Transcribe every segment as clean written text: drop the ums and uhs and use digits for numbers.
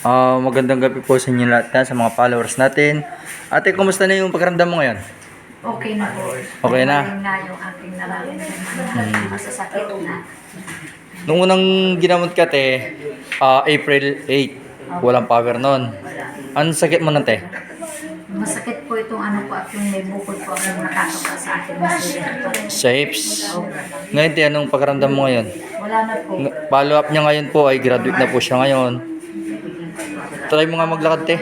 Magandang gabi po sa inyo lahat sa mga followers natin. Ate, kumusta na yung pakiramdam mo ngayon? Okay na po. Okay na? Magaling na yung aking nararamdaman na masasakit na. Nung unang ginamot ka, te, April 8, walang power nun. Anong sakit mo nun, te? Masakit po itong ano po at yung may bukod po akong nakakapa sa akin. Sa hips. Ngayon, te, anong pakiramdam mo ngayon? Wala na po. Follow up niya ngayon po ay graduate na po siya ngayon. Try mo nga maglakad, te.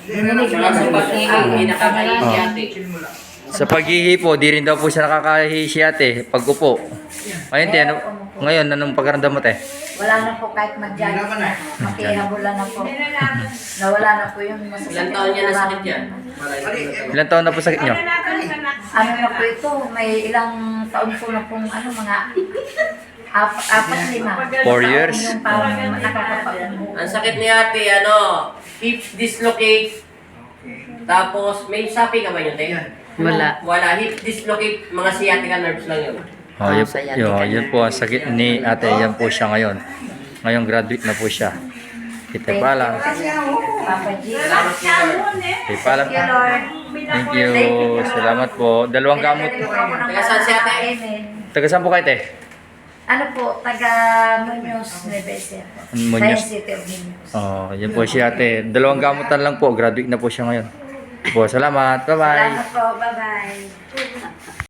Dininig niya sa Sa paghihi po, di rin daw po siya nakakahihi siya, te. Pag upo. Ngayon, te, ngayon, anong pakiramdam mo, te? Wala na po kahit mag-jog na. Makihabula na po. Nawala na po yung masasakit. Ilang taon niya nasakit yan? Ilan taon na po sakit niyo? Ano na po ito, may ilang taon po na pong ano, mga apat, lima. 4 years? Yung parang nakakapag-buko. Ang sakit ni ate, hip dislocate. Tapos, may sapi ka ba yun, te? Wala. Wala, hip dislocate, mga sciatica nerves lang yun. Yun po ang sakit ni ate. Yan po siya ngayon. Ngayon graduate na po siya. Kita pala. Papa G. Kita pala. Thank you, Lord. Thank you. Salamat po. Dalawang gamot. Taga saan si ate? Taga saan po kayo, te? Ano po, taga Muñoz, Nueva Ecija. Muñoz. Science City of Muñoz. Yan po siya, ate. Dalawang gamutan lang po. Graduate na po siya ngayon. Po, salamat. Bye-bye. Salamat po, bye-bye.